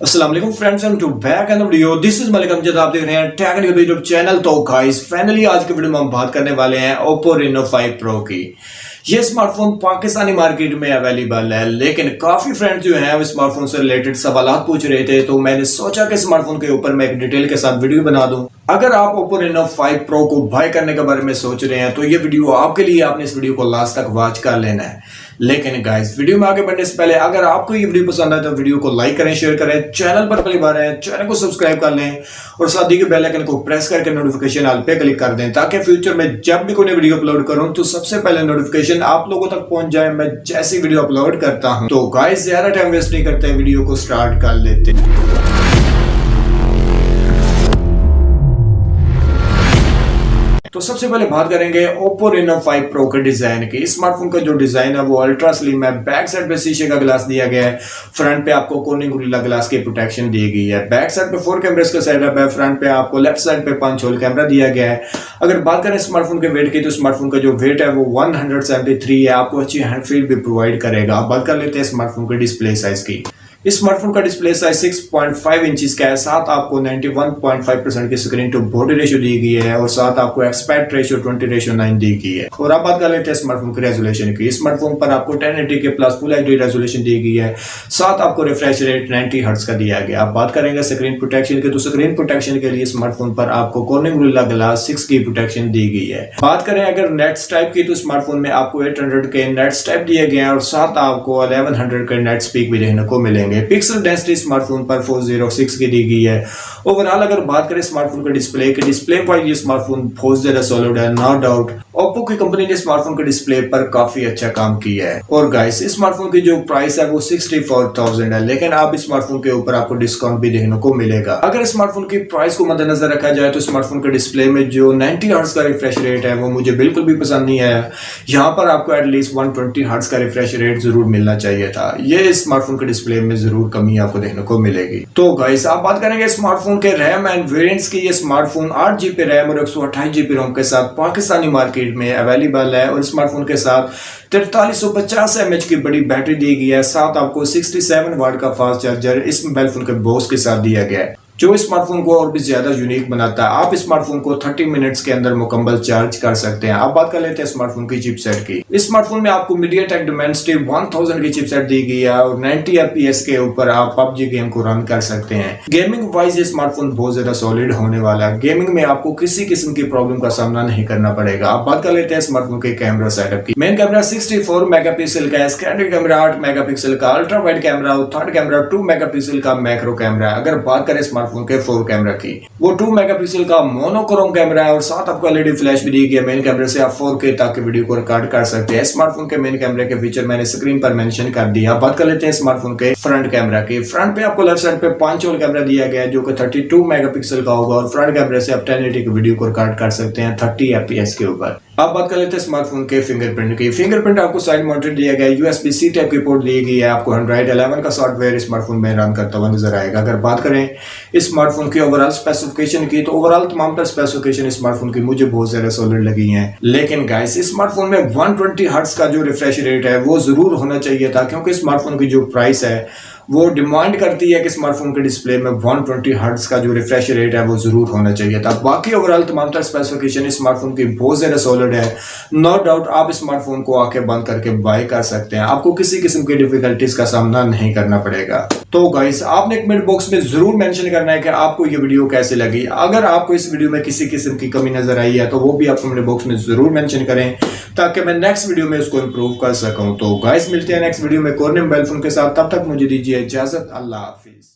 अस्सलाम वालेकुम friends, welcome to back end video. This is Malik Amjad. आप देख रहे हैं टेक एंड यूट्यूब चैनल। तो गाइस फाइनली आज के वीडियो में हम बात करने वाले हैं Oppo Reno 5 Pro की। ये स्मार्टफोन पाकिस्तानी मार्केट में अवेलेबल है, लेकिन काफी फ्रेंड्स जो हैं वो स्मार्टफोन से रिलेटेड सवालात पूछ रहे थे, तो मैंने सोचा कि स्मार्टफोन के ऊपर मैं एक डिटेल के साथ वीडियो बना दूं। अगर आप Oppo Reno 5 Pro को बाय करने के बारे में सोच रहे हैं तो ये वीडियो आपके लिए, आपने इस वीडियो को लास्ट तक वॉच कर लेना है। लेकिन गाइस वीडियो में आगे बढ़ने से पहले अगर आपको ये वीडियो पसंद आए तो वीडियो को लाइक करें, शेयर करें, चैनल पर पहली बार है चैनल को सब्सक्राइब कर लें और साथ ही के बेल आइकन को प्रेस करके नोटिफिकेशन ऑल पे क्लिक कर दें, ताकि फ्यूचर में जब भी कोई वीडियो अपलोड करूं तो सबसे पहले नोटिफिकेशन आप लोगों तक पहुंच जाए मैं जैसी वीडियो अपलोड करता हूं। तो गाइस ज्यादा टाइम वेस्ट नहीं करते, वीडियो को स्टार्ट कर लेते हैं। तो सबसे पहले बात करेंगे Oppo Reno 5 Pro के डिजाइन की। इस स्मार्टफोन का जो डिजाइन है वो अल्ट्रा स्लिम है। बैक साइड पे शीशे का ग्लास दिया गया है, फ्रंट पे आपको कोर्निंग गोरिल्ला ग्लास की प्रोटेक्शन दी गई है। बैक साइड पे 4 कैमरास का सेटअप है, फ्रंट पे आपको लेफ्ट साइड पे 5 होल कैमरा दिया गया है। अगर बात करें स्मार्टफोन के वेट की तो स्मार्टफोन का जो वेट है वो 173 है, आपको अच्छी हैंड फील भी प्रोवाइड करेगा। अब बात कर लेते हैं स्मार्टफोन के डिस्प्ले साइज की। इस स्मार्टफोन का डिस्प्ले साइज 6.5 इंचेस का है, साथ आपको 91.5% की स्क्रीन टू बॉडी रेशियो दी गई है और साथ आपको एस्पेक्ट रेशियो 20:9 दी गई है। और अब बात कर लेते हैं स्मार्टफोन की रेजोल्यूशन की। स्मार्टफोन पर आपको 1080 के प्लस फुल एचडी रेजोल्यूशन दी गई है, साथ आपको रिफ्रेश रेट 90 हर्ट्ज का दिया गया। अब बात करेंगे स्क्रीन प्रोटेक्शन की, तो स्क्रीन प्रोटेक्शन के लिए स्मार्टफोन पर आपको कोर्निंग गोरिल्ला ग्लास 6 की प्रोटेक्शन दी गई है। बात करें अगर नेट्स टाइप की, तो स्मार्टफोन में आपको 800 के नेट्स टाइप दिए गए हैं और साथ आपको 1100 के नेट स्पीक भी देखने को मिलेंगे। पिक्सल डेंसिटी स्मार्टफोन पर 406 की दी गई है। ओवरऑल अगर बात करें स्मार्टफोन के डिस्प्ले पर ये स्मार्टफोन बहुत ज्यादा सॉलिड है, नो डाउट। ओप्पो की कंपनी ने स्मार्टफोन के डिस्प्ले पर काफी अच्छा काम किया है। और गाइस इस स्मार्टफोन की जो प्राइस है वो 64,000 है, लेकिन आप इस स्मार्टफोन के ऊपर आपको डिस्काउंट भी देखने को मिलेगा। अगर स्मार्टफोन की प्राइस को मद्देनजर रखा जाए तो स्मार्टफोन के डिस्प्ले में जो 90 हर्ट्ज का रिफ्रेश रेट है वो मुझे बिल्कुल भी पसंद नहीं आया। यहाँ पर आपको एटलीस्ट 120 हर्ट्ज का रिफ्रेश रेट जरूर मिलना चाहिए था। ये स्मार्टफोन के डिस्प्ले में जरूर कमी आपको देखने को मिलेगी। तो गाइस आप बात करेंगे स्मार्टफोन के रैम एंड वेरिएंट्स की। ये स्मार्टफोन 8 GB रैम और 128 GB रोम के साथ पाकिस्तानी मार्केट में अवेलेबल है और स्मार्टफोन के साथ 4350 mAh की बड़ी बैटरी दी गई है, साथ आपको 67 वाट का फास्ट चार्जर इस मोबाइल फोन के बॉक्स के साथ दिया गया है, जो स्मार्टफोन को और भी ज्यादा यूनिक बनाता है। आप स्मार्टफोन को 30 मिनट्स के अंदर मुकम्मल चार्ज कर सकते हैं। अब बात कर लेते हैं स्मार्टफोन की चिपसेट की। इस स्मार्टफोन में आपको मीडियाटेक डिमेंसिटी 1000 की चिपसेट दी गई है और 90 FPS के ऊपर आप पबजी गेम को रन कर सकते हैं। गेमिंग वाइज ये स्मार्टफोन बहुत ज्यादा सॉलिड होने वाला है। गेमिंग में आपको किसी किस्म की प्रॉब्लम का सामना नहीं करना पड़ेगा। अब बात कर लेते हैं स्मार्टफोन के कैमरा सेटअप की। मेन कैमरा 64 मेगापिक्सल का है, सेकेंडरी कैमरा 8 मेगापिक्सल का, अल्ट्रा वाइड कैमरा और थर्ड कैमरा 2 मेगापिक्सल का मैक्रो कैमरा। अगर बात करें स्मार्टफोन के 4 कैमरा की, वो 2 मेगापिक्सल का मोनोक्रोम कैमरा है और साथ आपको एलईडी फ्लैश भी दी गई है। मेन कैमरे से आप 4K तक की वीडियो को रिकॉर्ड कर सकते हैं। स्मार्टफोन के मेन कैमरे के फीचर मैंने स्क्रीन पर मेंशन कर दिया। बात कर लेते हैं स्मार्टफोन के फ्रंट कैमरा की। फ्रंट पे आपको लेफ्ट साइड पे 5 होल कैमरा दिया गया है, जो कि 32 मेगापिक्सल का होगा और फ्रंट कैमरे से आप 1080 की वीडियो को रिकॉर्ड कर सकते हैं 30 FPS के ऊपर। अब बात कर लेते हैं स्मार्टफोन के फिंगरप्रिंट की। फिंगरप्रिंट आपको साइड माउंटेड दिया गया है, USB-C टाइप की पोर्ट दी गई है। आपको Android 11 का सॉफ्टवेयर स्मार्टफोन में रन करता हुआ नजर आएगा। अगर बात करें इस स्मार्टफोन की ओवरऑल स्पेसिफिकेशन की, तो ओवरऑल तमाम तर स्पेसिफिकेशन स्मार्टफोन की मुझे बहुत ज्यादा सॉलिड लगी हैं। लेकिन गाइस इस स्मार्टफोन में 120 हर्ट्ज का जो रिफ्रेश रेट है वो जरूर होना चाहिए था, क्योंकि स्मार्टफोन की जो प्राइस है वो डिमांड करती है कि स्मार्टफोन के डिस्प्ले में 120 हर्ट्ज का जो रिफ्रेश रेट है वो जरूर होना चाहिए था। बाकी ओवरऑल तमाम तर स्पेसिफिकेशन स्मार्टफोन की बहुत ज्यादा सॉलिड है। नो डाउट आप स्मार्टफोन को आके बंद करके बाय कर सकते हैं, आपको किसी किस्म की डिफिकल्टीज का सामना नहीं करना पड़ेगा। तो गाइस आपने कमेंट बॉक्स में जरूर मेंशन करना है कि आपको ये वीडियो कैसे लगी। अगर आपको इस वीडियो में किसी किस्म की कमी नजर आई है तो वो भी आप कमेंट बॉक्स में जरूर मेंशन करें, ताकि मैं नेक्स्ट वीडियो में उसको इंप्रूव कर सकूं। तो गाइस मिलते हैं नेक्स्ट वीडियो में कोई नए मोबाइल फोन के साथ, तब तक मुझे दीजिए इजाजत। अल्लाह हाफिज।